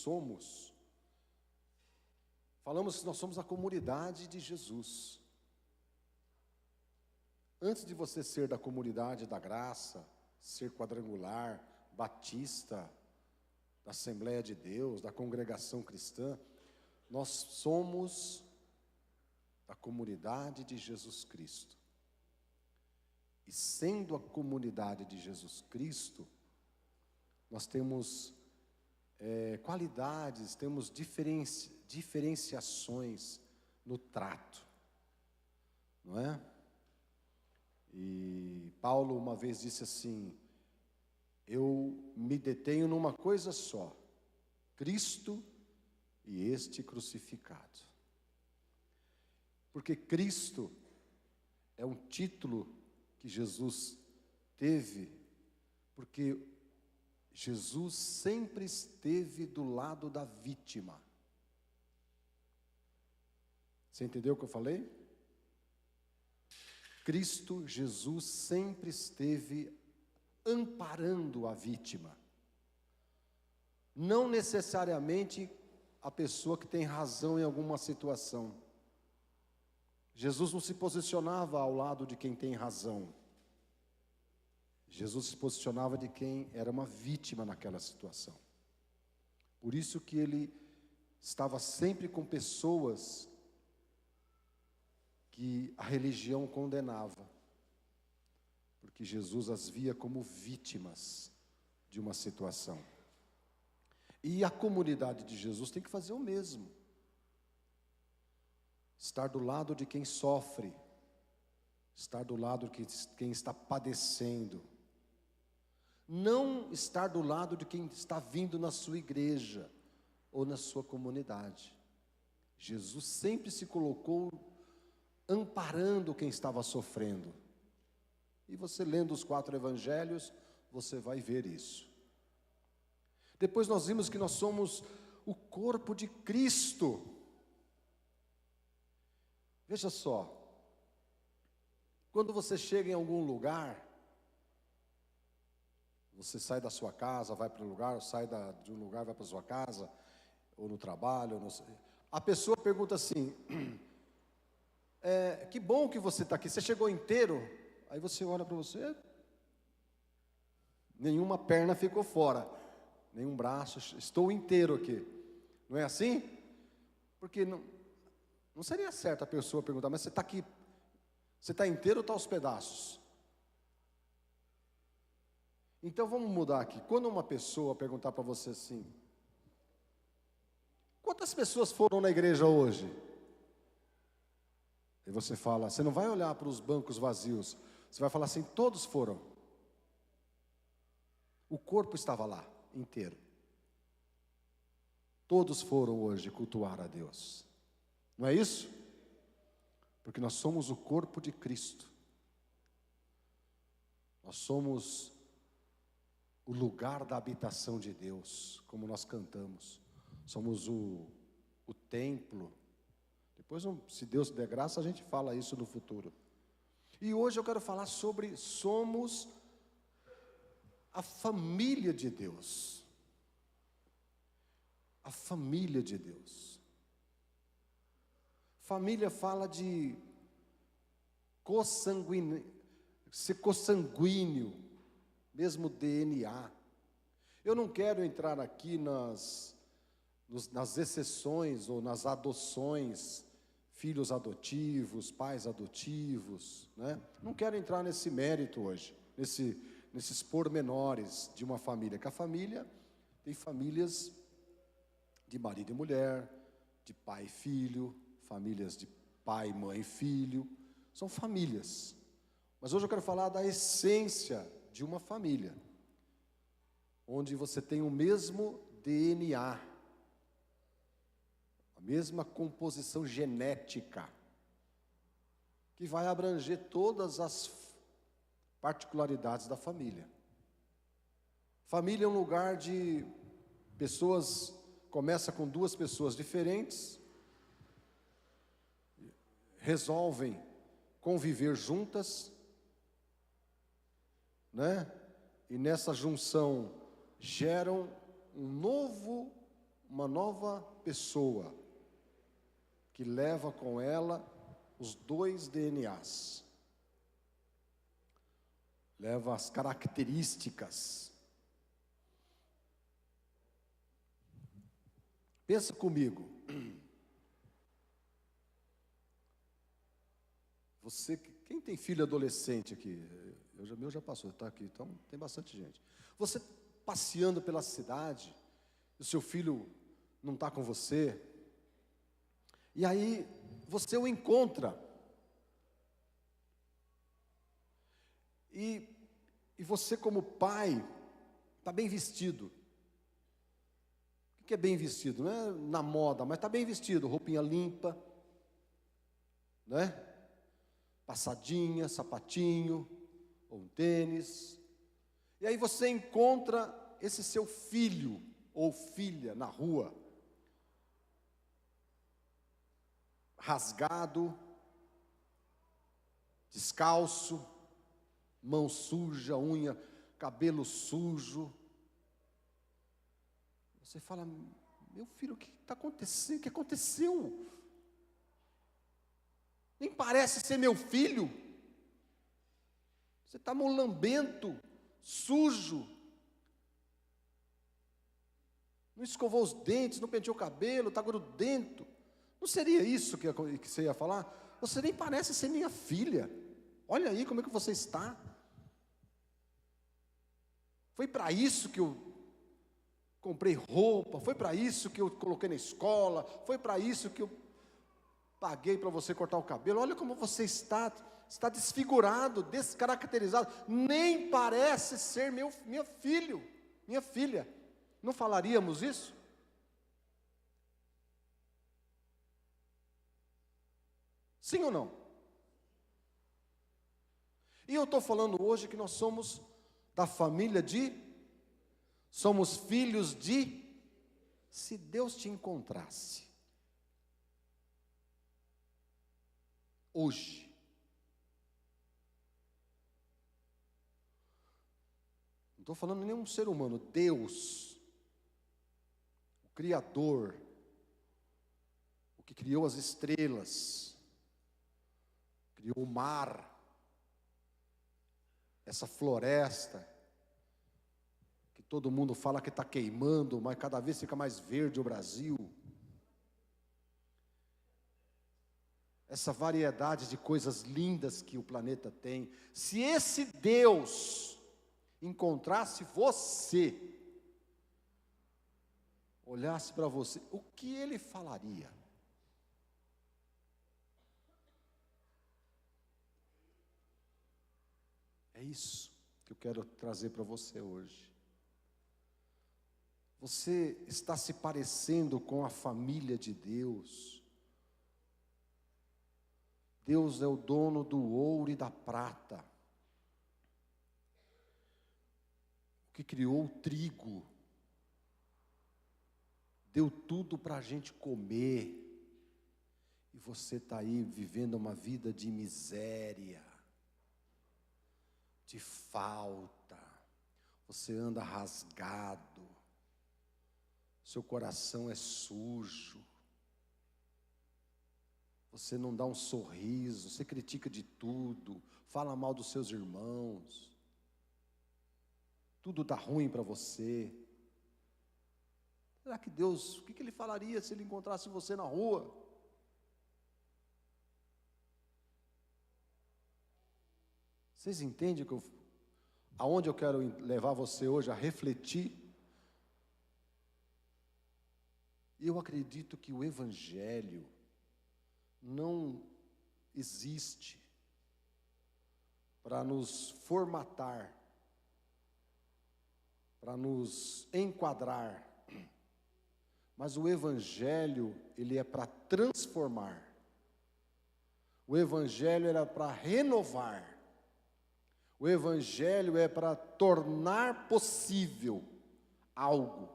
somos, falamos que nós somos a comunidade de Jesus. Antes de você ser da comunidade da graça, ser quadrangular, batista, da Assembleia de Deus, da congregação cristã, nós somos da comunidade de Jesus Cristo. E sendo a comunidade de Jesus Cristo, nós temos qualidades, temos diferenciações no trato, não é? E Paulo uma vez disse assim: eu me detenho numa coisa só, Cristo e este crucificado. Porque Cristo é um título que Jesus teve, porque Jesus sempre esteve do lado da vítima. Você entendeu o que eu falei? Cristo Jesus sempre esteve amparando a vítima. Não necessariamente a pessoa que tem razão em alguma situação. Jesus não se posicionava ao lado de quem tem razão. Jesus se posicionava de quem era uma vítima naquela situação. Por isso que ele estava sempre com pessoas que a religião condenava, porque Jesus as via como vítimas de uma situação. E a comunidade de Jesus tem que fazer o mesmo. Estar do lado de quem sofre, estar do lado de quem está padecendo. Não estar do lado de quem está vindo na sua igreja ou na sua comunidade. Jesus sempre se colocou amparando quem estava sofrendo. E você lendo os 4 evangelhos, você vai ver isso. Depois nós vimos que nós somos o corpo de Cristo. Veja só, quando você chega em algum lugar, você sai da sua casa, vai para um lugar, sai de um lugar, vai para a sua casa, ou no trabalho, a pessoa pergunta assim: que bom que você está aqui, você chegou inteiro? Aí você olha para você, nenhuma perna ficou fora, nenhum braço, estou inteiro aqui. Não é assim? Porque não seria certo a pessoa perguntar: mas você está aqui, você está inteiro ou está aos pedaços? Então vamos mudar aqui. Quando uma pessoa perguntar para você assim: quantas pessoas foram na igreja hoje? E você fala, você não vai olhar para os bancos vazios, você vai falar assim: todos foram. O corpo estava lá, inteiro. Todos foram hoje cultuar a Deus. Não é isso? Porque nós somos o corpo de Cristo. Nós somos o lugar da habitação de Deus, como nós cantamos. Somos o templo. Depois, se Deus der graça, a gente fala isso no futuro. E hoje eu quero falar sobre somos a família de Deus. A família de Deus. Família fala de ser consanguíneo, mesmo DNA. Eu não quero entrar aqui nas exceções ou nas adoções, filhos adotivos, pais adotivos, né? Não quero entrar nesse mérito hoje, nesses pormenores de uma família, que a família tem famílias de marido e mulher, de pai e filho, famílias de pai, mãe e filho, são famílias. Mas hoje eu quero falar da essência de uma família, onde você tem o mesmo DNA, a mesma composição genética, que vai abranger todas as particularidades da família. Família é um lugar de pessoas, começa com 2 pessoas diferentes, resolvem conviver juntas, né? E nessa junção geram um novo uma nova pessoa que leva com ela os 2 DNAs. Leva as características. Pensa comigo. Você, quem tem filho adolescente aqui? Meu já passou, está aqui, então tem bastante gente. Você passeando pela cidade, o seu filho não está com você, e aí você o encontra, e você como pai, está bem vestido. O que é bem vestido? Não é na moda, mas está bem vestido, roupinha limpa, né? Passadinha, sapatinho, ou um tênis. E aí você encontra esse seu filho ou filha na rua, rasgado, descalço, mão suja, unha, cabelo sujo. Você fala: meu filho, o que está acontecendo? O que aconteceu? Nem parece ser meu filho. Você está molambento, sujo. Não escovou os dentes, não penteou o cabelo, está grudento. Não seria isso que você ia falar? Você nem parece ser minha filha. Olha aí como é que você está. Foi para isso que eu comprei roupa, foi para isso que eu coloquei na escola, foi para isso que eu paguei para você cortar o cabelo. Olha como você está desfigurado, descaracterizado. Nem parece ser minha filha. Não falaríamos isso? Sim ou não? E eu estou falando hoje que nós somos da família somos filhos de, se Deus te encontrasse hoje, não estou falando de nenhum ser humano, Deus, o Criador, o que criou as estrelas, criou o mar, essa floresta, que todo mundo fala que está queimando, mas cada vez fica mais verde o Brasil. Essa variedade de coisas lindas que o planeta tem. Se esse Deus encontrasse você, olhasse para você, o que ele falaria? É isso que eu quero trazer para você hoje. Você está se parecendo com a família de Deus. Deus é o dono do ouro e da prata, o que criou o trigo, deu tudo para a gente comer, e você está aí vivendo uma vida de miséria, de falta, você anda rasgado, seu coração é sujo, você não dá um sorriso, você critica de tudo, fala mal dos seus irmãos, tudo está ruim para você. Será que Deus, o que ele falaria se ele encontrasse você na rua? Vocês entendem aonde eu quero levar você hoje a refletir? Eu acredito que o Evangelho não existe para nos formatar, para nos enquadrar, mas o Evangelho, ele é para transformar, o Evangelho era para renovar, o Evangelho é para tornar possível algo.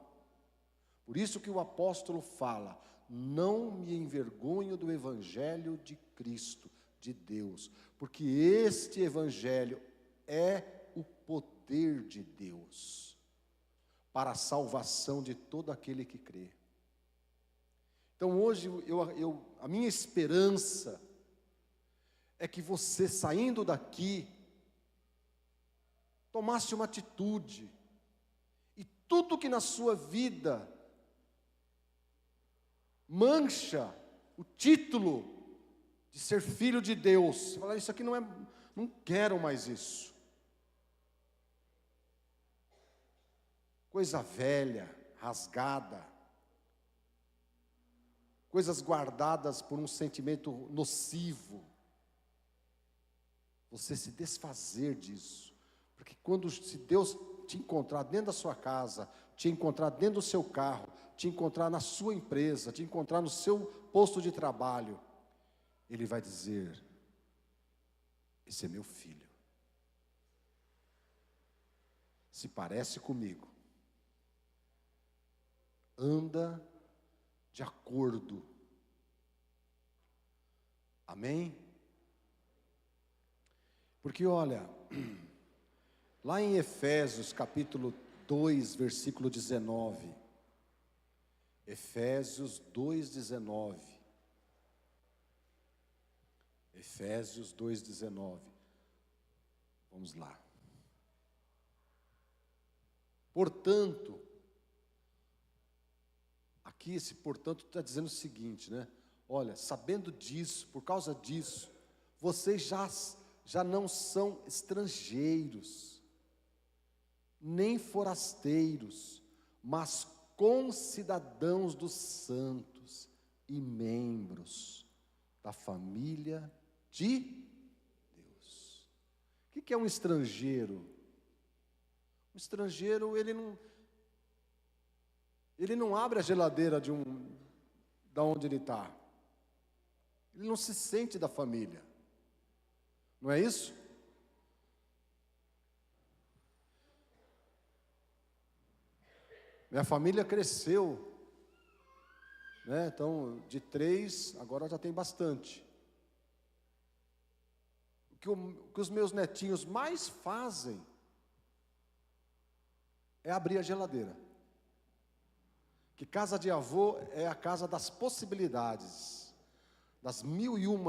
Por isso que o apóstolo fala: não me envergonho do Evangelho de Cristo, de Deus, porque este Evangelho é o poder de Deus para a salvação de todo aquele que crê. Então hoje a minha esperança é que você, saindo daqui, tomasse uma atitude, e tudo que na sua vida mancha o título de ser filho de Deus, você fala, isso aqui não quero mais isso. Coisa velha, rasgada, coisas guardadas por um sentimento nocivo, você se desfazer disso, porque se Deus te encontrar dentro da sua casa, te encontrar dentro do seu carro, te encontrar na sua empresa, te encontrar no seu posto de trabalho, Ele vai dizer, esse é meu filho, se parece comigo, anda de acordo, amém? Porque olha, lá em Efésios capítulo 2, versículo 19, Efésios 2:19, Efésios 2:19, vamos lá. Portanto, aqui esse portanto está dizendo o seguinte, né? Olha, sabendo disso, por causa disso, vocês já não são estrangeiros, nem forasteiros, mas concidadãos dos santos e membros da família de Deus. O que é um estrangeiro? Um estrangeiro, ele não abre a geladeira da onde ele está. Ele não se sente da família. Não é isso? Minha família cresceu, né? Então, de 3, agora já tem bastante. O que os meus netinhos mais fazem é abrir a geladeira. Que casa de avô é a casa das possibilidades, das 1001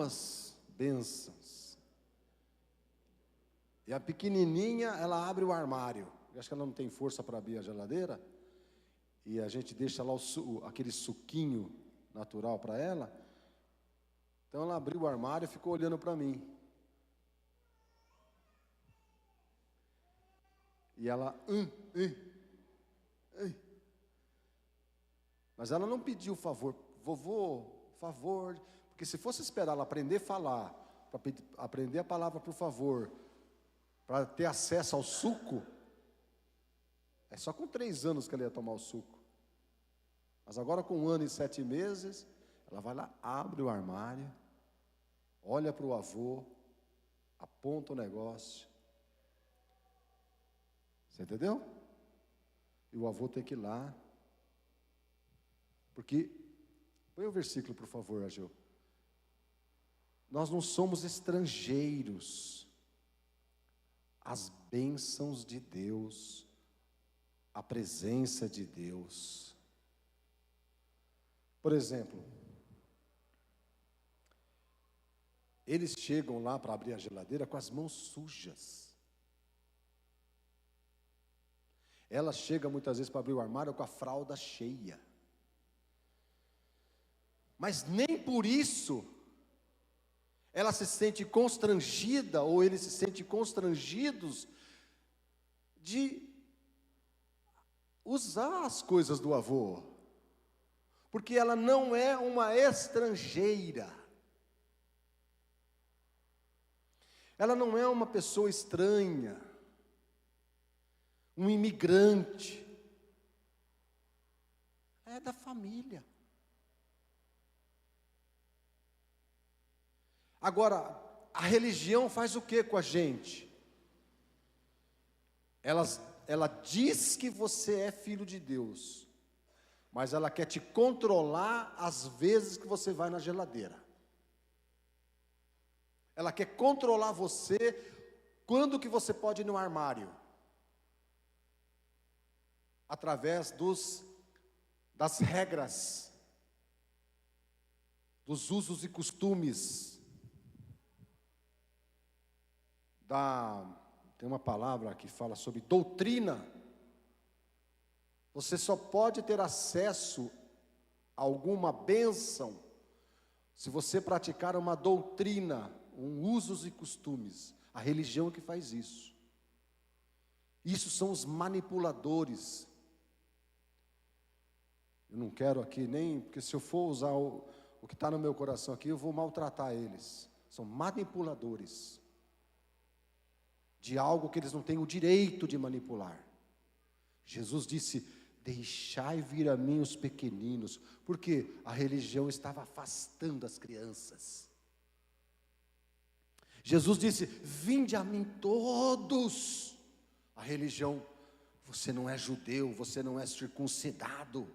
bênçãos. E a pequenininha, ela abre o armário. Eu acho que ela não tem força para abrir a geladeira. E a gente deixa lá aquele suquinho natural para ela. Então ela abriu o armário e ficou olhando para mim. E ela, mas ela não pediu favor, vovô, favor, porque se fosse esperar ela aprender a falar, para aprender a palavra por favor, para ter acesso ao suco, é só com 3 anos que ela ia tomar o suco. Mas agora com 1 ano e 7 meses, ela vai lá, abre o armário, olha para o avô, aponta o negócio. Você entendeu? E o avô tem que ir lá. Porque, põe o versículo por favor, Ageu. Nós não somos estrangeiros. As bênçãos de Deus, a presença de Deus. Por exemplo, eles chegam lá para abrir a geladeira com as mãos sujas. Ela chega muitas vezes para abrir o armário com a fralda cheia. Mas nem por isso ela se sente constrangida, ou eles se sentem constrangidos de usar as coisas do avô. Porque ela não é uma estrangeira. Ela não é uma pessoa estranha, um imigrante. É da família. Agora, a religião faz o que com a gente? Ela diz que você é filho de Deus, mas ela quer te controlar às vezes que você vai na geladeira. Ela quer controlar você quando que você pode ir no armário. Através das regras. dos usos e costumes, tem uma palavra que fala sobre doutrina. Você só pode ter acesso a alguma bênção se você praticar uma doutrina, usos e costumes. A religião que faz isso. Isso são os manipuladores. Eu não quero aqui nem, porque se eu for usar o que está no meu coração aqui, eu vou maltratar eles. São manipuladores de algo que eles não têm o direito de manipular. Jesus disse: deixai vir a mim os pequeninos, porque a religião estava afastando as crianças. Jesus disse: vinde a mim todos. A religião, você não é judeu, você não é circuncidado.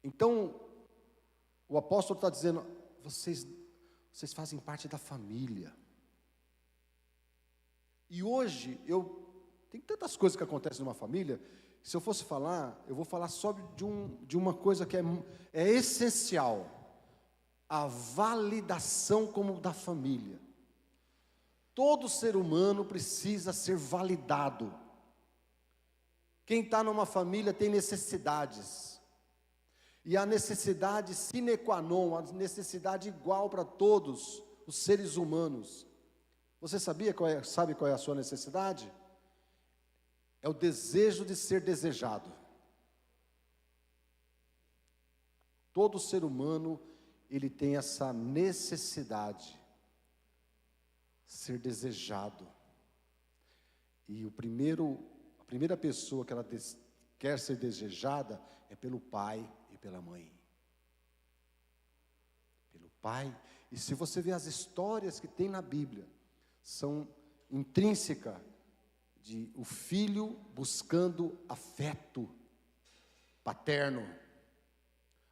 Então, o apóstolo está dizendo: vocês fazem parte da família. E hoje, tem tantas coisas que acontecem numa família, que se eu fosse falar, eu vou falar só de uma coisa que é essencial: a validação como da família. Todo ser humano precisa ser validado. Quem está numa família tem necessidades. E a necessidade sine qua non, a necessidade igual para todos os seres humanos. Você sabe qual é a sua necessidade? É o desejo de ser desejado. Todo ser humano, ele tem essa necessidade, ser desejado. E a primeira pessoa que ela quer ser desejada é pelo pai e pela mãe. Pelo pai. E se você ver as histórias que tem na Bíblia, são intrínsecas de o filho buscando afeto paterno,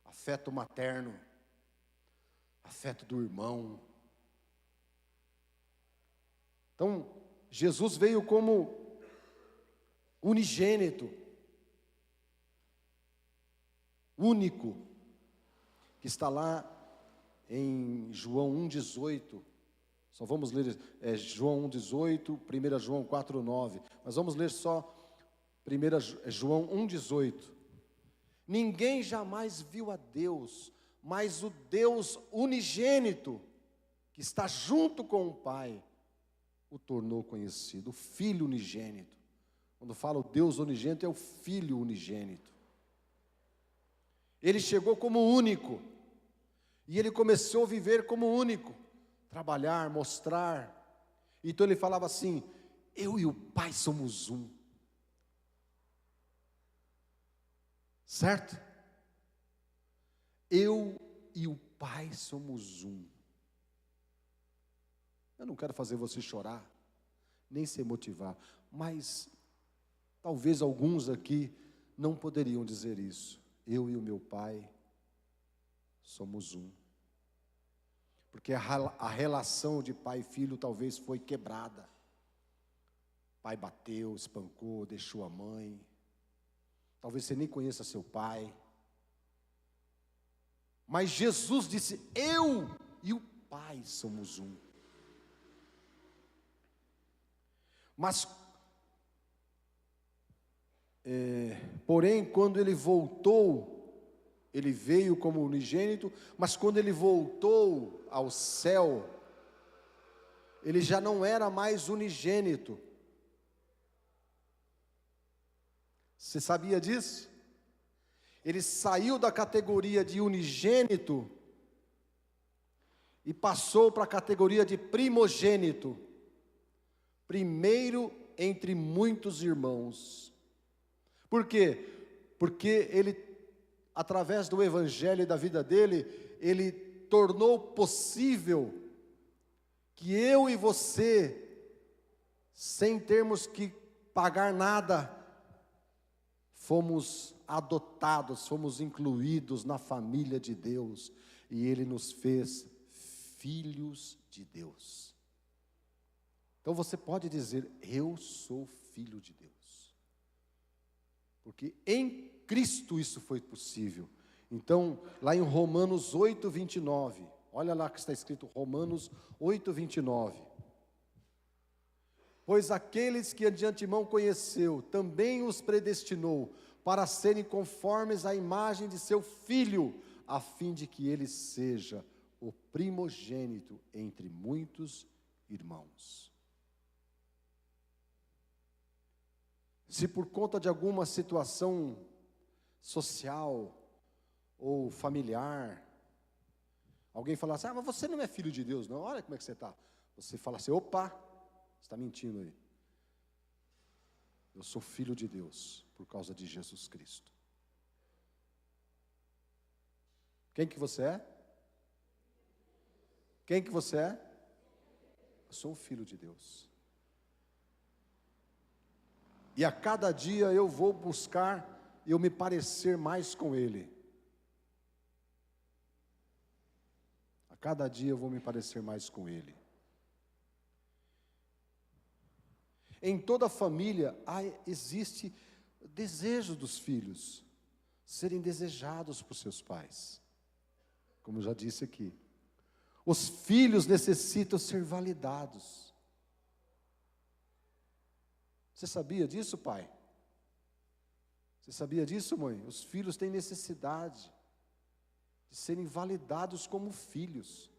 afeto materno, afeto do irmão. Então, Jesus veio como unigênito, único, que está lá em João 1,18. Só vamos ler João 1,18, 1 João 4,9. Mas vamos ler só 1 João 1,18. Ninguém jamais viu a Deus, mas o Deus unigênito, que está junto com o Pai, o tornou conhecido. O Filho unigênito. Quando fala o Deus unigênito, é o Filho unigênito. Ele chegou como único. E ele começou a viver como único. Trabalhar, mostrar. Então ele falava assim: eu e o Pai somos um. Certo? Eu e o Pai somos um. Eu não quero fazer você chorar, nem se motivar, mas talvez alguns aqui não poderiam dizer isso. Eu e o meu Pai somos um. Porque a relação de pai e filho talvez foi quebrada. Pai bateu, espancou, deixou a mãe. Talvez você nem conheça seu pai. Mas Jesus disse: eu e o Pai somos um. Mas, porém, quando ele voltou, ele veio como unigênito, mas quando ele voltou ao céu, ele já não era mais unigênito. Você sabia disso? Ele saiu da categoria de unigênito e passou para a categoria de primogênito. Primeiro entre muitos irmãos. Por quê? Porque ele, através do evangelho e da vida dele, ele tornou possível que eu e você, sem termos que pagar nada, fomos adotados, fomos incluídos na família de Deus, e ele nos fez filhos de Deus. Então você pode dizer: eu sou filho de Deus, porque em Cristo isso foi possível. Então, lá em Romanos 8, 29, olha lá que está escrito, Romanos 8, 29. Pois aqueles que de antemão conheceu, também os predestinou, para serem conformes à imagem de seu Filho, a fim de que ele seja o primogênito entre muitos irmãos. Se por conta de alguma situação social ou familiar, alguém falar assim, mas você não é filho de Deus, não, olha como é que você está. Você fala assim, opa, você está mentindo aí. Eu sou filho de Deus, por causa de Jesus Cristo. Quem que você é? Quem que você é? Eu sou um filho de Deus. E a cada dia eu vou buscar eu me parecer mais com Ele. A cada dia eu vou me parecer mais com Ele. Em toda família existe desejo dos filhos serem desejados por seus pais. Como eu já disse aqui. Os filhos necessitam ser validados. Você sabia disso, pai? Você sabia disso, mãe? Os filhos têm necessidade de serem validados como filhos.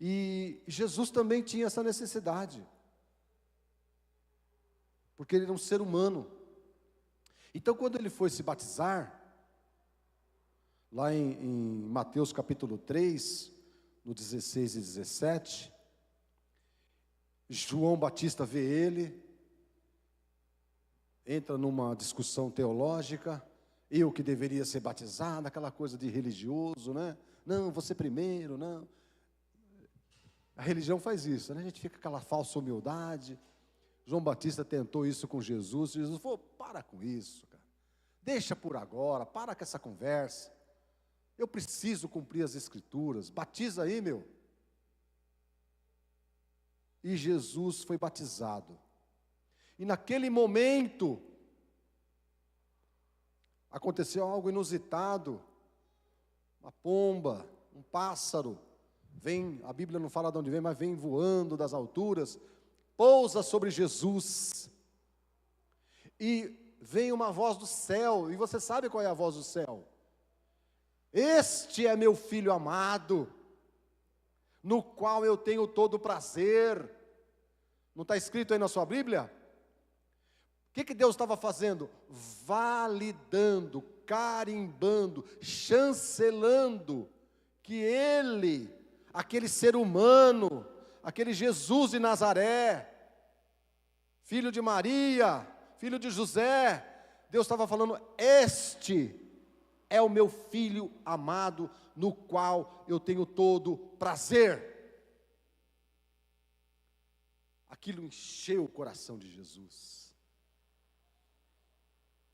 E Jesus também tinha essa necessidade. Porque ele era um ser humano. Então, quando ele foi se batizar, lá em Mateus capítulo 3, no 16 e 17, João Batista vê ele, entra numa discussão teológica, eu que deveria ser batizado, aquela coisa de religioso, né? Não, você primeiro, não. A religião faz isso, né? A gente fica com aquela falsa humildade. João Batista tentou isso com Jesus, e Jesus falou, para com isso, cara. Deixa por agora, para com essa conversa. Eu preciso cumprir as Escrituras, batiza aí, meu. E Jesus foi batizado. E naquele momento, aconteceu algo inusitado. Uma pomba, um pássaro, vem, a Bíblia não fala de onde vem, mas vem voando das alturas, pousa sobre Jesus, e vem uma voz do céu, e você sabe qual é a voz do céu? Este é meu filho amado, no qual eu tenho todo o prazer. Não está escrito aí na sua Bíblia? O que Deus estava fazendo? Validando, carimbando, chancelando, que Ele, aquele ser humano, aquele Jesus de Nazaré, filho de Maria, filho de José, Deus estava falando, este é o meu filho amado, no qual eu tenho todo prazer. Aquilo encheu o coração de Jesus.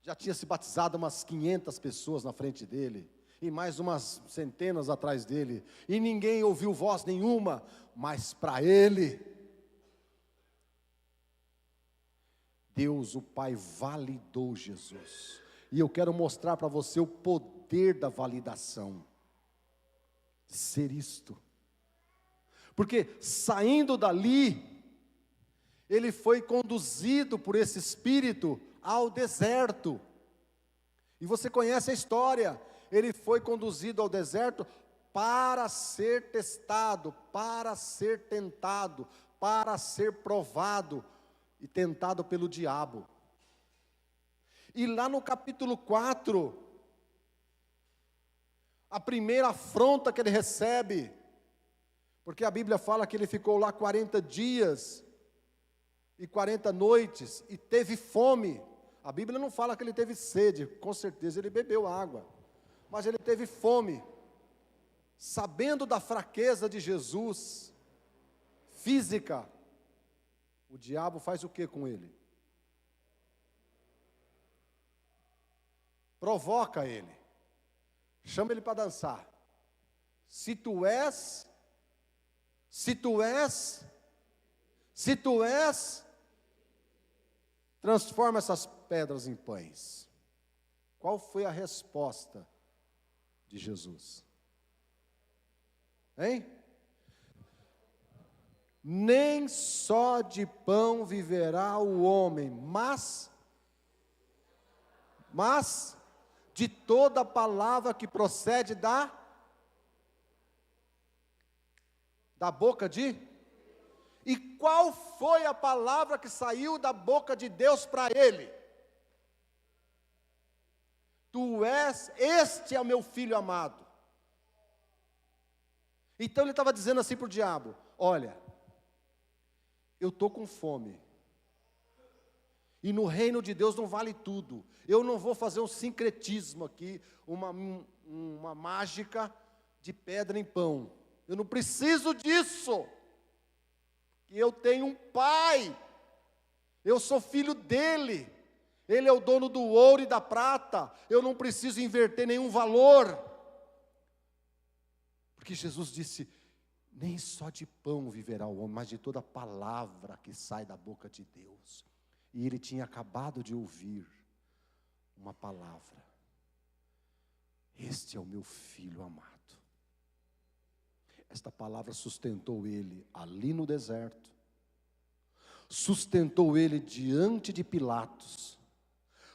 Já tinha se batizado umas 500 pessoas na frente dele, e mais umas centenas atrás dele, e ninguém ouviu voz nenhuma, mas para ele, Deus o Pai validou Jesus. E eu quero mostrar para você o poder da validação, ser isto, porque saindo dali, ele foi conduzido por esse Espírito ao deserto, e você conhece a história, ele foi conduzido ao deserto para ser testado, para ser tentado, para ser provado e tentado pelo diabo. E lá no capítulo 4, a primeira afronta que ele recebe, porque a Bíblia fala que ele ficou lá 40 dias e 40 noites e teve fome. A Bíblia não fala que ele teve sede, com certeza ele bebeu água, mas ele teve fome. Sabendo da fraqueza de Jesus, física, o diabo faz o que com ele? Provoca ele, chama ele para dançar. Se tu és, transforma essas pedras em pães. Qual foi a resposta de Jesus? Hein? Nem só de pão viverá o homem, mas de toda palavra que procede da boca de... E qual foi a palavra que saiu da boca de Deus para ele? Este é o meu filho amado. Então ele estava dizendo assim para o diabo: olha, eu estou com fome, e no reino de Deus não vale tudo. Eu não vou fazer um sincretismo aqui, uma mágica de pedra em pão. Eu não preciso disso. Eu tenho um pai, eu sou filho dele, ele é o dono do ouro e da prata, eu não preciso inverter nenhum valor. Porque Jesus disse: nem só de pão viverá o homem, mas de toda palavra que sai da boca de Deus. E ele tinha acabado de ouvir uma palavra: este é o meu filho amado. Esta palavra sustentou ele ali no deserto, sustentou ele diante de Pilatos,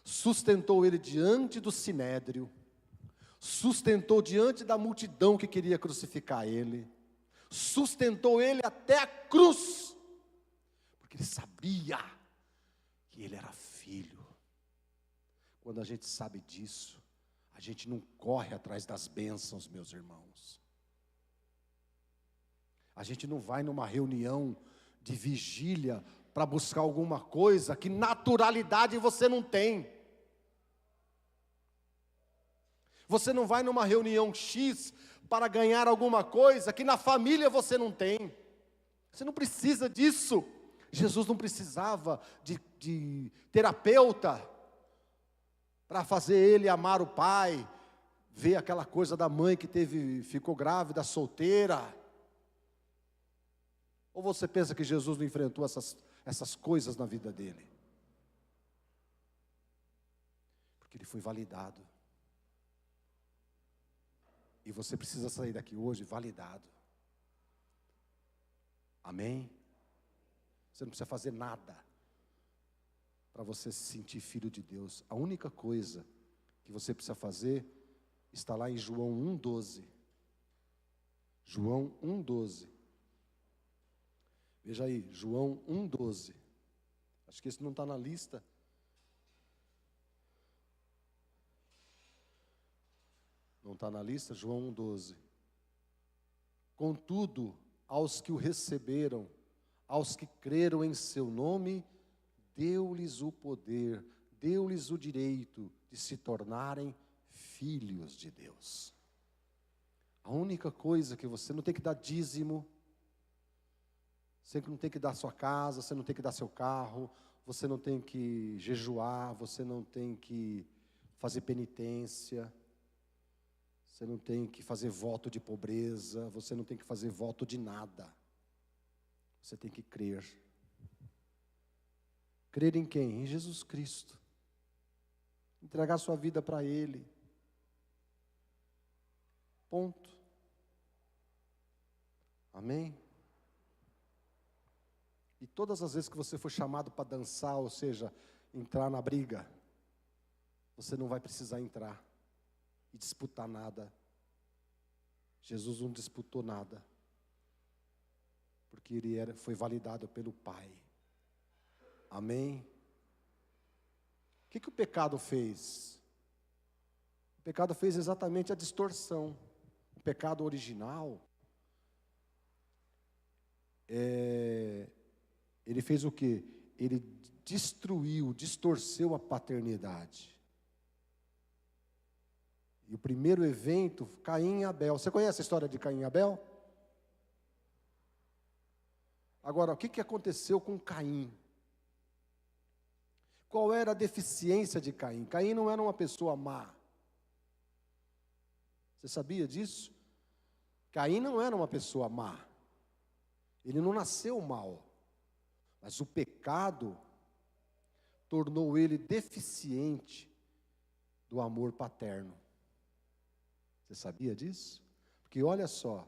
sustentou ele diante do sinédrio, sustentou diante da multidão que queria crucificar ele, sustentou ele até a cruz, porque ele sabia que ele era filho. Quando a gente sabe disso, a gente não corre atrás das bênçãos, meus irmãos. A gente não vai numa reunião de vigília para buscar alguma coisa que naturalidade você não tem. Você não vai numa reunião X para ganhar alguma coisa que na família você não tem. Você não precisa disso. Jesus não precisava de terapeuta para fazer ele amar o pai, ver aquela coisa da mãe que ficou grávida, solteira. Ou você pensa que Jesus não enfrentou essas coisas na vida dele? Porque ele foi validado. E você precisa sair daqui hoje validado. Amém? Você não precisa fazer nada para você se sentir filho de Deus. A única coisa que você precisa fazer está lá em João 1,12. João 1,12. Veja aí, João 1,12. Acho que esse não está na lista. Não está na lista? João 1,12. Contudo, aos que o receberam, aos que creram em seu nome, deu-lhes o poder, deu-lhes o direito de se tornarem filhos de Deus. A única coisa que você não tem que dar dízimo, você não tem que dar sua casa, você não tem que dar seu carro, você não tem que jejuar, você não tem que fazer penitência, você não tem que fazer voto de pobreza, você não tem que fazer voto de nada. Você tem que crer. Crer em quem? Em Jesus Cristo. Entregar sua vida para Ele. Ponto. Amém? E todas as vezes que você for chamado para dançar, ou seja, entrar na briga, você não vai precisar entrar e disputar nada. Jesus não disputou nada, porque ele foi validado pelo Pai. Amém? O que o pecado fez? O pecado fez exatamente a distorção. O pecado original, ele fez o quê? Ele distorceu a paternidade. E o primeiro evento, Caim e Abel. Você conhece a história de Caim e Abel? Agora, o que aconteceu com Caim? Qual era a deficiência de Caim? Caim não era uma pessoa má. Você sabia disso? Caim não era uma pessoa má. Ele não nasceu mal. Mas o pecado tornou ele deficiente do amor paterno. Você sabia disso? Porque olha só,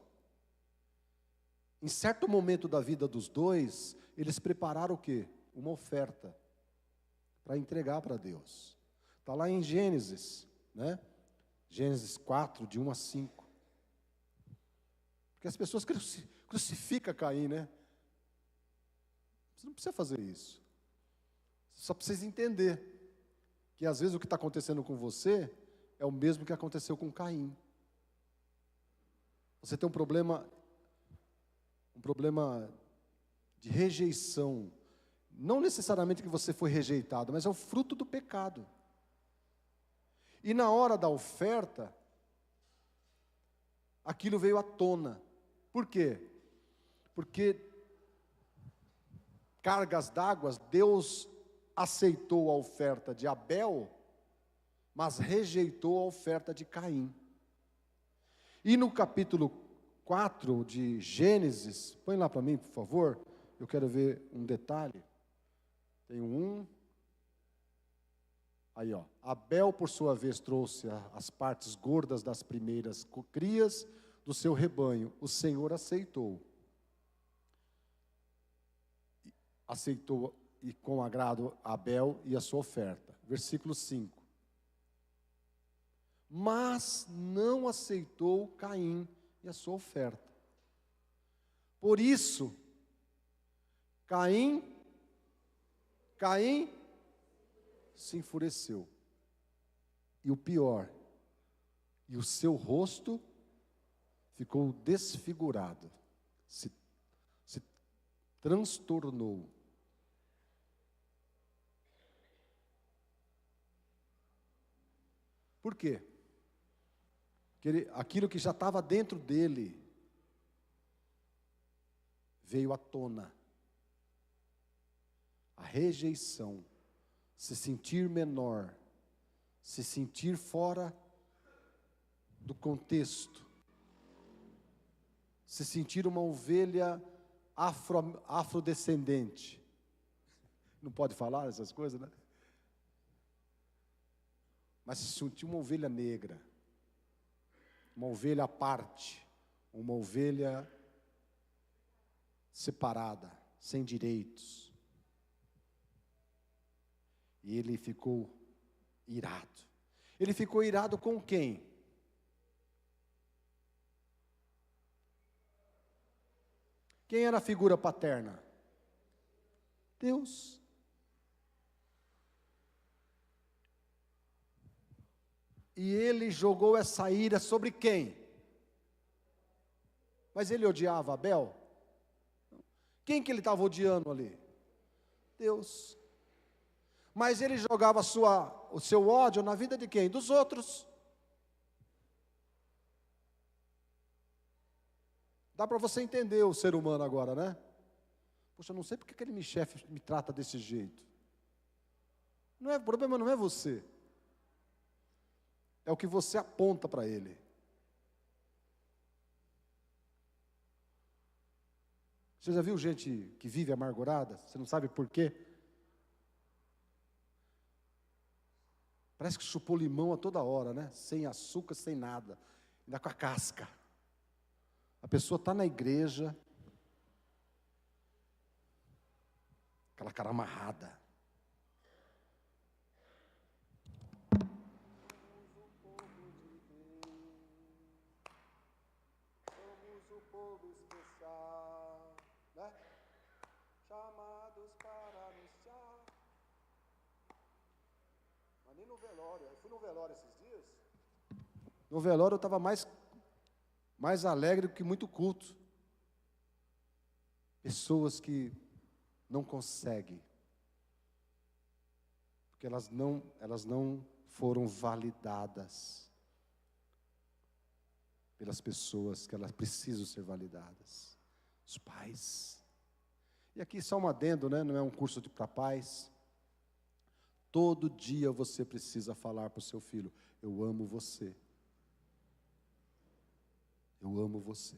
em certo momento da vida dos dois, eles prepararam o quê? Uma oferta para entregar para Deus. Está lá em Gênesis, né? Gênesis 4, de 1 a 5. Porque as pessoas crucificam Caim, né? Você não precisa fazer isso. Você só precisa entender que às vezes o que está acontecendo com você é o mesmo que aconteceu com Caim. Você tem um problema de rejeição. Não necessariamente que você foi rejeitado, mas é o fruto do pecado. E na hora da oferta, aquilo veio à tona. Por quê? Porque cargas d'água, Deus aceitou a oferta de Abel, mas rejeitou a oferta de Caim. E no capítulo 4 de Gênesis, põe lá para mim, por favor, eu quero ver um detalhe. Tem um. Aí, ó. Abel, por sua vez, trouxe as partes gordas das primeiras crias do seu rebanho. O Senhor aceitou. Aceitou e com agrado Abel e a sua oferta. Versículo 5. Mas não aceitou Caim e a sua oferta. Por isso, Caim se enfureceu. E o pior, e o seu rosto ficou desfigurado, se transtornou. Por quê? Porque aquilo que já estava dentro dele veio à tona. A rejeição, se sentir menor, se sentir fora do contexto, se sentir uma ovelha afrodescendente. Não pode falar essas coisas, né? Mas se sentir uma ovelha negra, uma ovelha à parte, uma ovelha separada, sem direitos. E ele ficou irado. Ele ficou irado com quem? Quem era a figura paterna? Deus. E ele jogou essa ira sobre quem? Mas ele odiava Abel? Quem que ele estava odiando ali? Deus. Mas ele jogava o seu ódio na vida de quem? Dos outros. Dá para você entender o ser humano agora, né? Poxa, eu não sei porque aquele meu chefe me trata desse jeito. O problema não é você. É o que você aponta para ele. Você já viu gente que vive amargurada? Você não sabe por quê? Parece que chupou limão a toda hora, né? Sem açúcar, sem nada. Ainda com a casca. A pessoa está na igreja, aquela cara amarrada. Somos o povo especial, né? Chamados para anunciar. Mas nem no velório. Eu fui no velório esses dias. No velório eu estava mais alegre do que muito culto. Pessoas que não conseguem, porque elas não foram validadas pelas pessoas que elas precisam ser validadas. Os pais. E aqui só um adendo, né? Não é um curso para pais. Todo dia você precisa falar para o seu filho: eu amo você. Eu amo você.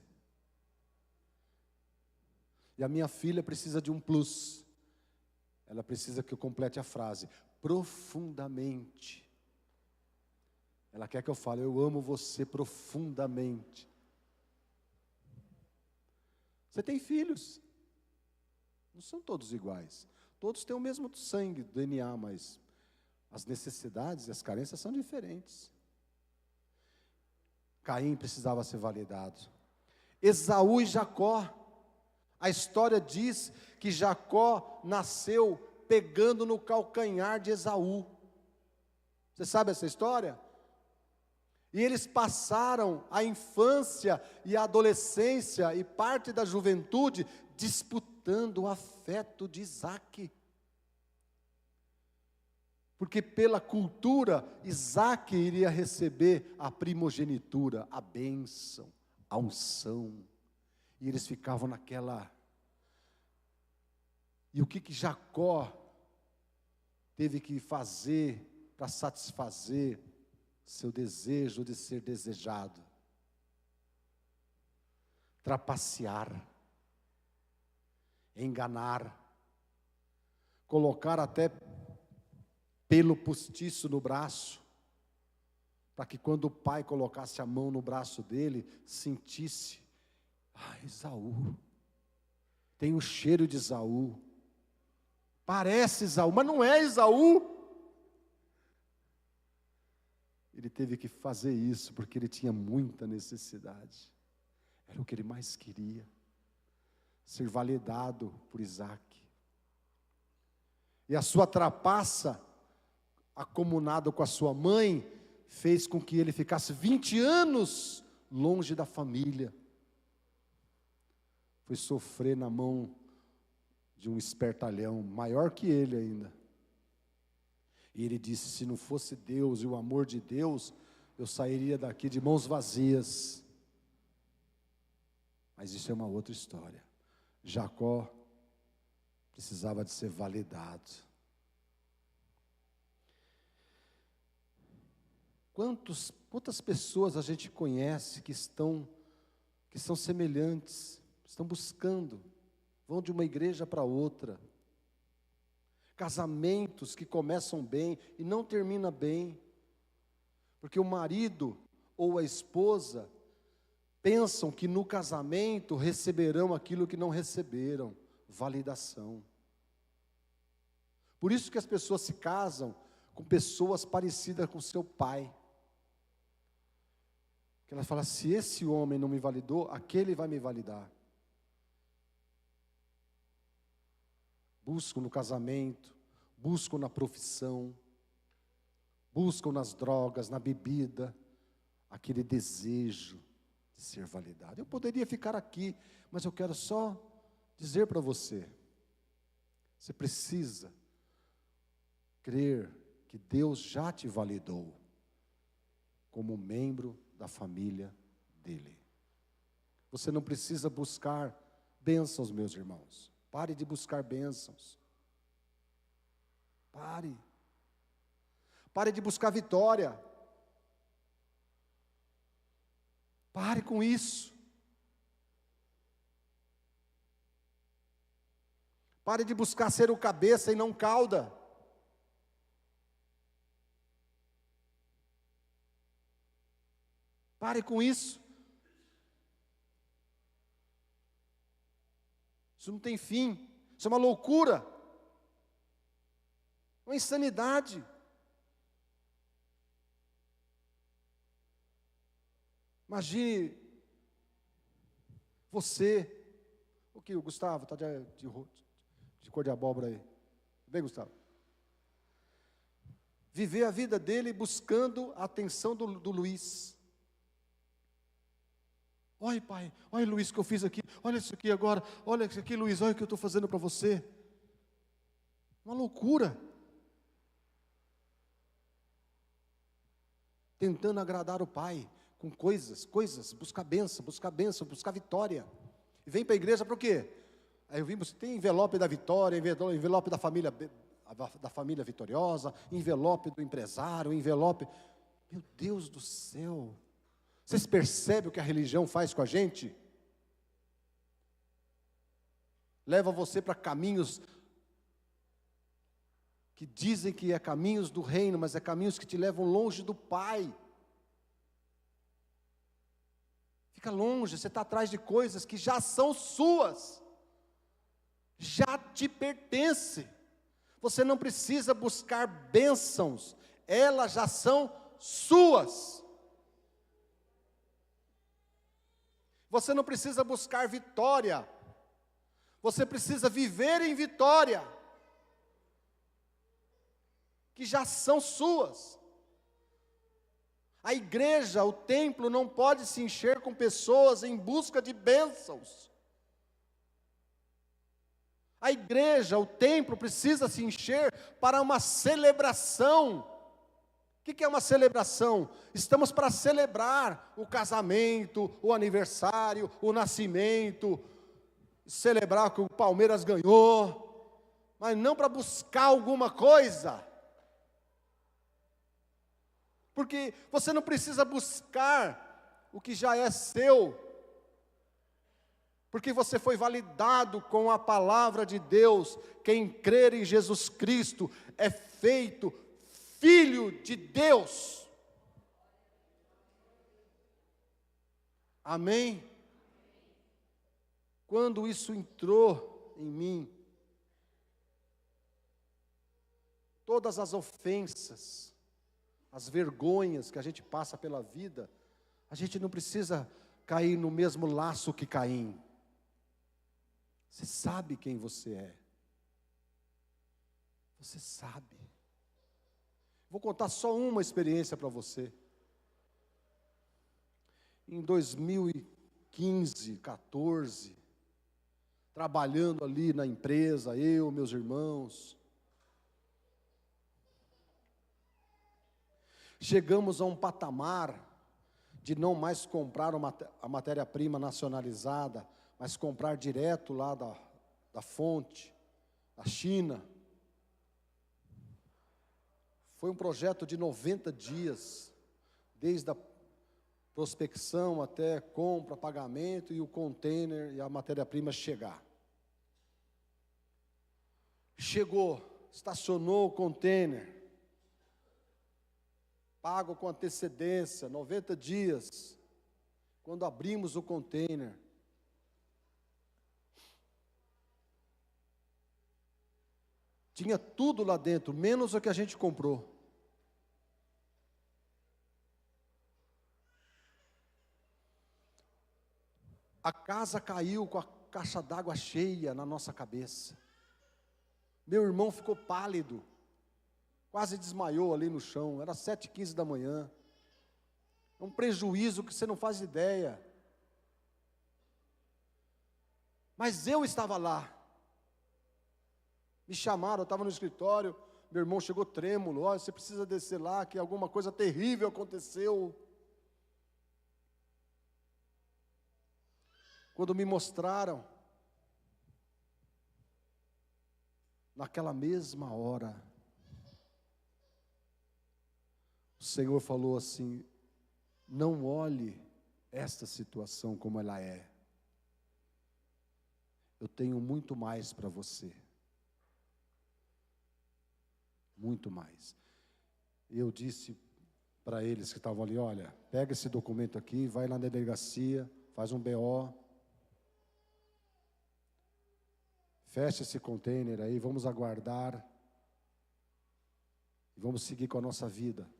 E a minha filha precisa de um plus. Ela precisa que eu complete a frase: profundamente. Ela quer que eu fale, eu amo você profundamente. Você tem filhos. Não são todos iguais. Todos têm o mesmo sangue, DNA, mas as necessidades e as carências são diferentes. Caim precisava ser validado. Esaú e Jacó. A história diz que Jacó nasceu pegando no calcanhar de Esaú. Você sabe essa história? E eles passaram a infância e a adolescência e parte da juventude disputando o afeto de Isaque. Porque pela cultura, Isaque iria receber a primogenitura, a bênção, a unção. E eles ficavam naquela... E o que Jacó teve que fazer para satisfazer seu desejo de ser desejado? Trapacear, enganar, colocar até pelo postiço no braço, para que quando o pai colocasse a mão no braço dele, sentisse, Esaú, tem o cheiro de Esaú, parece Esaú, mas não é Esaú. Ele teve que fazer isso, porque ele tinha muita necessidade, era o que ele mais queria, ser validado por Isaque. E a sua trapaça, acomunado com a sua mãe, fez com que ele ficasse 20 anos longe da família. Foi sofrer na mão de um espertalhão, maior que ele ainda. E ele disse, se não fosse Deus e o amor de Deus, eu sairia daqui de mãos vazias. Mas isso é uma outra história. Jacó precisava de ser validado. Quantas pessoas a gente conhece que são semelhantes, estão buscando, vão de uma igreja para outra. Casamentos que começam bem e não terminam bem, porque o marido ou a esposa pensam que no casamento receberão aquilo que não receberam, validação. Por isso que as pessoas se casam com pessoas parecidas com seu pai. Que ela fala, se esse homem não me validou, aquele vai me validar. Buscam no casamento, buscam na profissão, buscam nas drogas, na bebida, aquele desejo de ser validado. Eu poderia ficar aqui, mas eu quero só dizer para você, você precisa crer que Deus já te validou como membro da família dele. Você não precisa buscar bênçãos, meus irmãos. Pare de buscar bênçãos. Pare. Pare de buscar vitória. Pare com isso. Pare de buscar ser o cabeça e não cauda. Pare com isso. Isso não tem fim. Isso é uma loucura. Uma insanidade. Imagine você. O que, o Gustavo está de cor de abóbora aí. Vem, Gustavo. Viver a vida dele buscando a atenção do Luiz. Olha, pai, olha, Luiz, o que eu fiz aqui. Olha isso aqui agora. Olha isso aqui, Luiz, olha o que eu estou fazendo para você. Uma loucura. Tentando agradar o pai com coisas, buscar bênção, buscar vitória. E vem para a igreja para o quê? Aí eu vimos, tem envelope da vitória, envelope da família vitoriosa, envelope do empresário, envelope... Meu Deus do céu! Vocês percebem o que a religião faz com a gente? Leva você para caminhos que dizem que é caminhos do reino, mas é caminhos que te levam longe do Pai. Fica longe, você está atrás de coisas que já são suas, já te pertence. Você não precisa buscar bênçãos, elas já são suas. Você não precisa buscar vitória, você precisa viver em vitória, que já são suas. A igreja, o templo, não pode se encher com pessoas em busca de bênçãos. A igreja, o templo, precisa se encher para uma celebração. O que é uma celebração? Estamos para celebrar o casamento, o aniversário, o nascimento, celebrar que o Palmeiras ganhou, mas não para buscar alguma coisa. Porque você não precisa buscar o que já é seu, porque você foi validado com a palavra de Deus. Quem crer em Jesus Cristo é feito filho de Deus. Amém? Quando isso entrou em mim, todas as ofensas, as vergonhas que a gente passa pela vida, a gente não precisa cair no mesmo laço que Caim. Você sabe quem você é. Você sabe. Vou contar só uma experiência para você. Em 2015, 14, trabalhando ali na empresa, eu, meus irmãos, chegamos a um patamar de não mais comprar a matéria-prima nacionalizada, mas comprar direto lá da fonte, da China. Foi um projeto de 90 dias, desde a prospecção até compra, pagamento e o container e a matéria-prima chegar. Chegou, estacionou o container, pago com antecedência, 90 dias. Quando abrimos o container, tinha tudo lá dentro, menos o que a gente comprou. A casa caiu com a caixa d'água cheia na nossa cabeça. Meu irmão ficou pálido, quase desmaiou ali no chão. Era 7h15 da manhã. É um prejuízo que você não faz ideia. Mas eu estava lá. Me chamaram, eu estava no escritório. Meu irmão chegou trêmulo. Olha, você precisa descer lá, que alguma coisa terrível aconteceu. Quando me mostraram, naquela mesma hora, o Senhor falou assim: não olhe esta situação como ela é. Eu tenho muito mais para você. Muito mais. Eu disse para eles que estavam ali: olha, pega esse documento aqui, vai lá na delegacia, faz um BO, fecha esse container aí, vamos aguardar e vamos seguir com a nossa vida.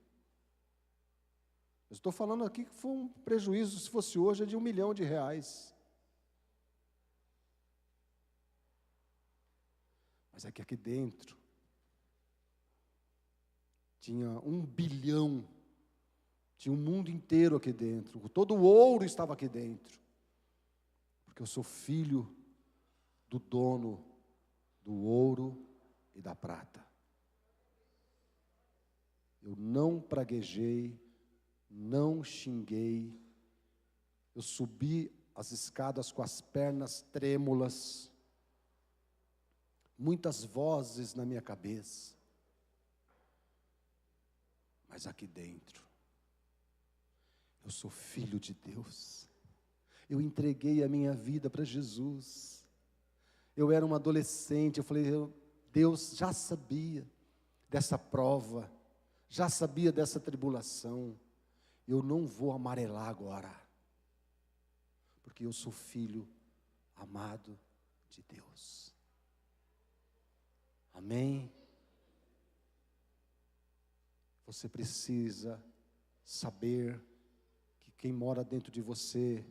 Eu estou falando aqui que foi um prejuízo, se fosse hoje, é de R$1 milhão. Mas é que aqui dentro tinha 1 bilhão, tinha o mundo inteiro aqui dentro, todo o ouro estava aqui dentro, porque eu sou filho do dono do ouro e da prata. Eu não praguejei, não xinguei, eu subi as escadas com as pernas trêmulas, muitas vozes na minha cabeça, mas aqui dentro, eu sou filho de Deus, eu entreguei a minha vida para Jesus. Eu era um adolescente, eu falei: Deus já sabia dessa prova, já sabia dessa tribulação, eu não vou amarelar agora. porque eu sou filho amado de Deus. Amém? Você precisa saber que quem mora dentro de você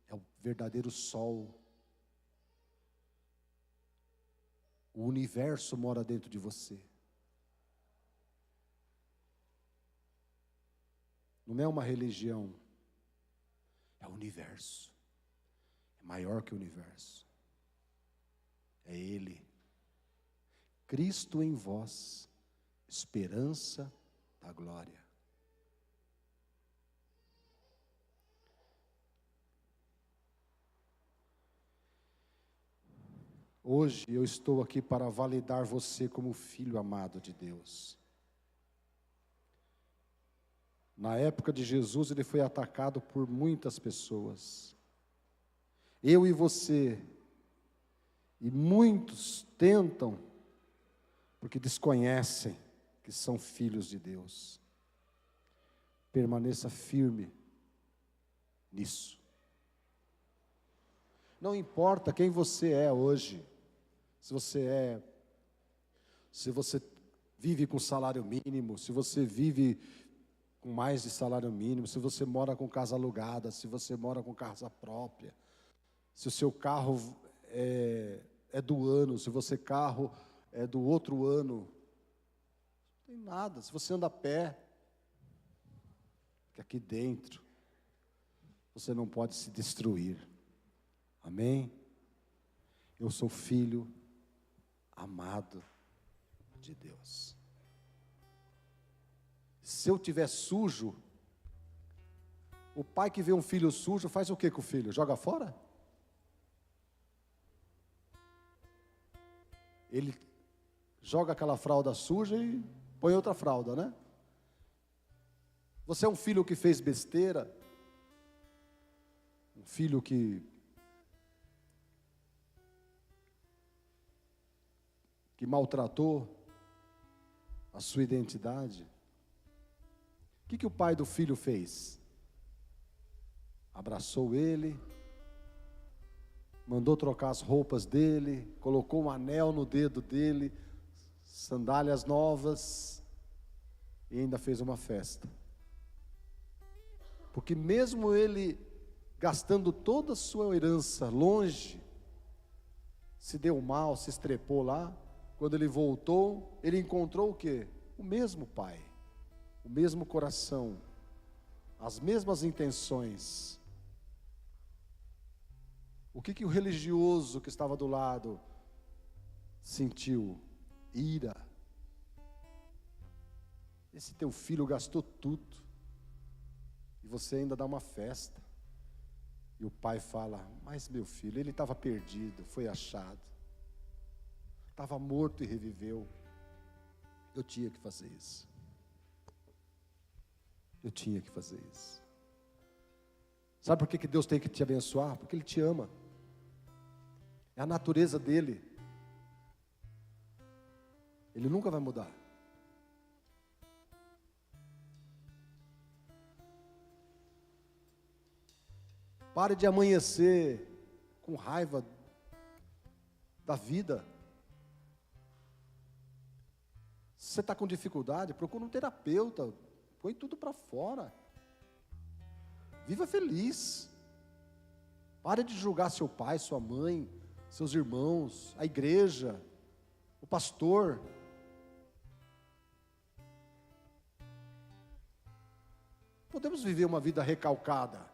é o verdadeiro sol. O universo mora dentro de você. Não é uma religião, é o universo. É maior que o universo. É Ele. Cristo em vós, esperança da glória. Hoje eu estou aqui para validar você como filho amado de Deus. Na época de Jesus, ele foi atacado por muitas pessoas. Eu e você, e muitos tentam, porque desconhecem que são filhos de Deus. Permaneça firme nisso. Não importa quem você é hoje, se você vive com salário mínimo, se você vive com mais de salário mínimo, se você mora com casa alugada, se você mora com casa própria, se o seu carro é do ano, se você carro é do outro ano, não tem nada. Se você anda a pé, que aqui dentro você não pode se destruir. Amém? Eu sou filho amado de Deus. Se eu tiver sujo, o pai que vê um filho sujo faz o que com o filho? Joga fora? Ele joga aquela fralda suja e põe outra fralda, né? Você é um filho que fez besteira, um filho que maltratou a sua identidade. O que o pai do filho fez? Abraçou ele, mandou trocar as roupas dele, colocou um anel no dedo dele, sandálias novas, e ainda fez uma festa. Porque mesmo ele gastando toda a sua herança longe, se deu mal, se estrepou lá, quando ele voltou, ele encontrou o quê? O mesmo pai, o mesmo coração, as mesmas intenções. O que o religioso que estava do lado sentiu? Ira. Esse teu filho gastou tudo, e você ainda dá uma festa. E o pai fala: mas meu filho, ele estava perdido, foi achado. Estava morto e reviveu. Eu tinha que fazer isso. Eu tinha que fazer isso. Sabe por que Deus tem que te abençoar? Porque Ele te ama. É a natureza dEle. Ele nunca vai mudar. Pare de amanhecer com raiva da vida. Se você está com dificuldade, procura um terapeuta. Põe tudo para fora. Viva feliz. Pare de julgar seu pai, sua mãe, seus irmãos, a igreja, o pastor. Podemos viver uma vida recalcada.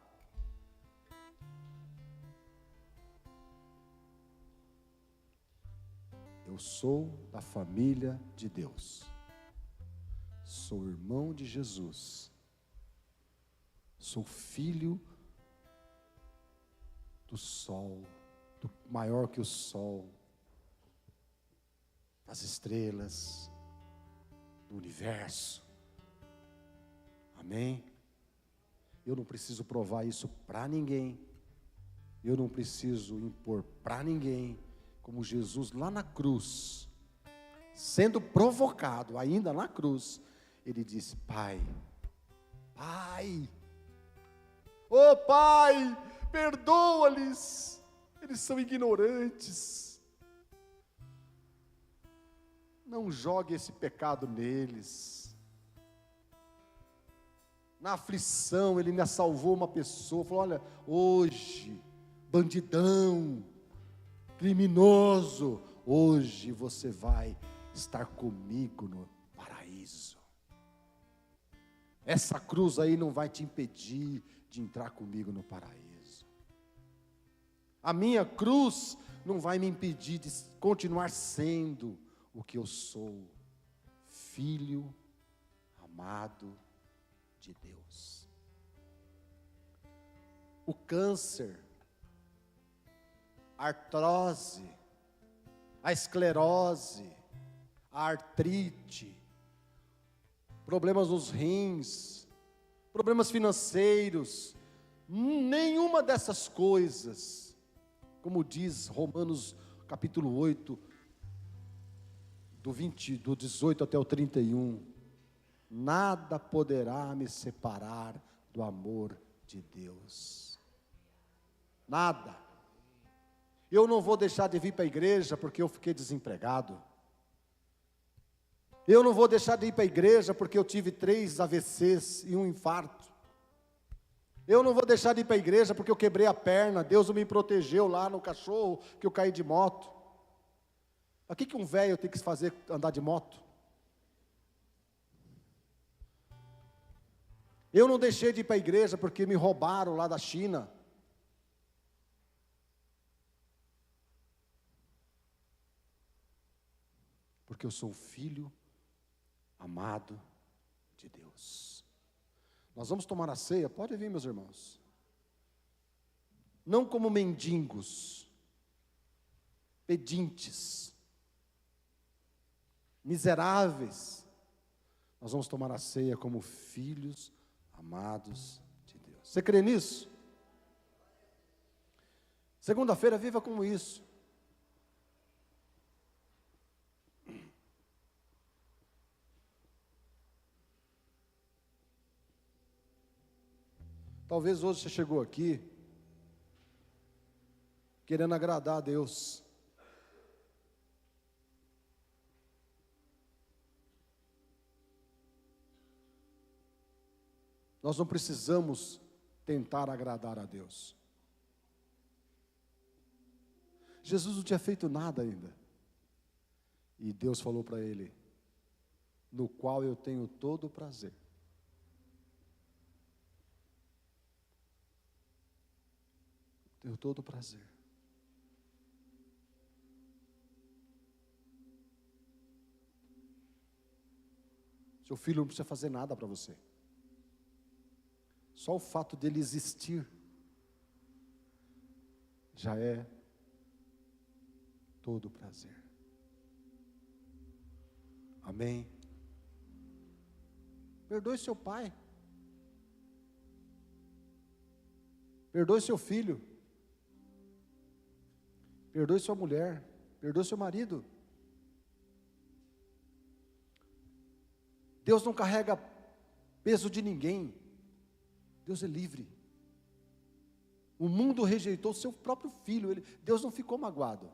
Eu sou da família de Deus. Sou irmão de Jesus. Sou filho do sol, maior que o sol, das estrelas, do universo. Amém? Eu não preciso provar isso para ninguém. Eu não preciso impor para ninguém. Como Jesus lá na cruz, sendo provocado ainda na cruz, ele disse: Pai, Pai, ô Pai, perdoa-lhes, eles são ignorantes. Não jogue esse pecado neles. Na aflição, ele me salvou uma pessoa, falou: olha, hoje, bandidão, criminoso, hoje você vai estar comigo no paraíso. Essa cruz aí não vai te impedir de entrar comigo no paraíso. A minha cruz não vai me impedir de continuar sendo o que eu sou, filho amado de Deus. O câncer, a artrose, a esclerose, a artrite, problemas nos rins, problemas financeiros, nenhuma dessas coisas, como diz Romanos capítulo 8, do 18 até o 31, nada poderá me separar do amor de Deus. Nada. Eu não vou deixar de vir para a igreja porque eu fiquei desempregado. Eu não vou deixar de ir para a igreja porque eu tive 3 AVCs e um infarto. Eu não vou deixar de ir para a igreja porque eu quebrei a perna, Deus me protegeu lá no cachorro que eu caí de moto. O que um velho tem que fazer andar de moto? Eu não deixei de ir para a igreja porque me roubaram lá da China. Porque eu sou um filho amado de Deus. Nós vamos tomar a ceia, pode vir, meus irmãos. Não como mendigos, pedintes, miseráveis. Nós vamos tomar a ceia como filhos amados de Deus. Você crê nisso? Segunda-feira, viva como isso. Talvez hoje você chegou aqui querendo agradar a Deus. Nós não precisamos tentar agradar a Deus. Jesus não tinha feito nada ainda. E Deus falou para ele: no qual eu tenho todo o prazer. Tenho todo o prazer. Seu filho não precisa fazer nada para você. Só o fato dele existir já é todo o prazer. Amém? Perdoe seu pai. Perdoe seu filho. Perdoe sua mulher, perdoe seu marido. Deus não carrega peso de ninguém. Deus é livre. O mundo rejeitou seu próprio filho. Deus não ficou magoado.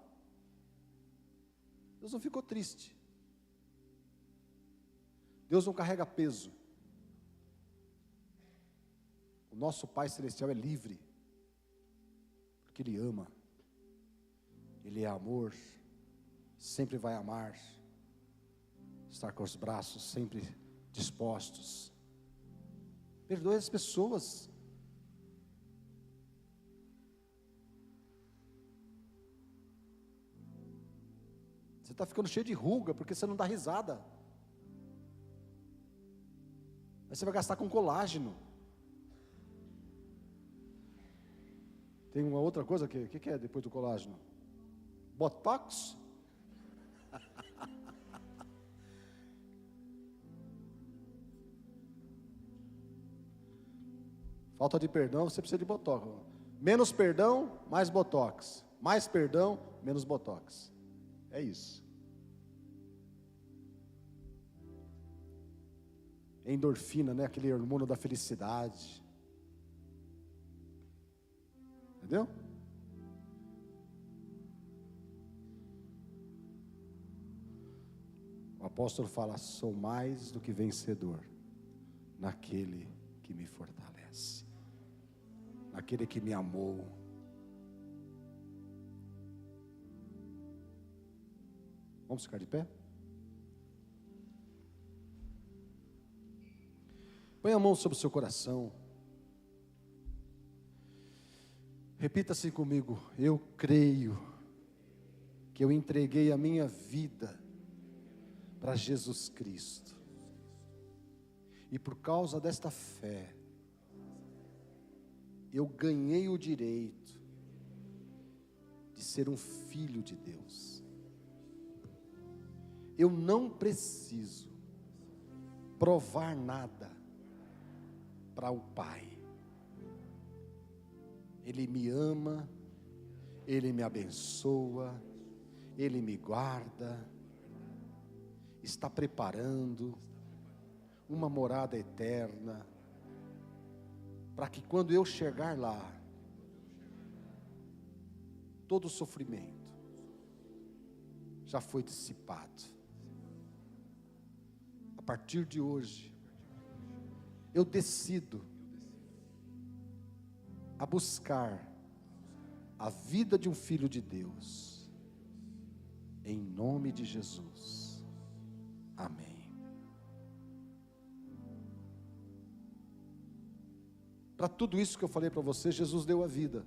Deus não ficou triste. Deus não carrega peso. O nosso Pai Celestial é livre, porque Ele ama. Ele é amor, sempre vai amar, estar com os braços sempre dispostos. Perdoe as pessoas. Você está ficando cheio de ruga porque você não dá risada. Aí você vai gastar com colágeno. Tem uma outra coisa, o que é depois do colágeno? Botox? Falta de perdão, você precisa de botox. Menos perdão, mais botox. Mais perdão, menos botox. É isso. Endorfina, né? Aquele hormônio da felicidade. Entendeu? O apóstolo fala: sou mais do que vencedor naquele que me fortalece, naquele que me amou. Vamos ficar de pé? Põe a mão sobre o seu coração. Repita assim comigo: eu creio que eu entreguei a minha vida para Jesus Cristo, e por causa desta fé, eu ganhei o direito de ser um filho de Deus. Eu não preciso provar nada para o Pai. Ele me ama, Ele me abençoa, Ele me guarda, está preparando uma morada eterna, para que quando eu chegar lá, todo o sofrimento já foi dissipado. A partir de hoje, eu decido a buscar a vida de um filho de Deus, em nome de Jesus, amém. Para tudo isso que eu falei para você, Jesus deu a vida.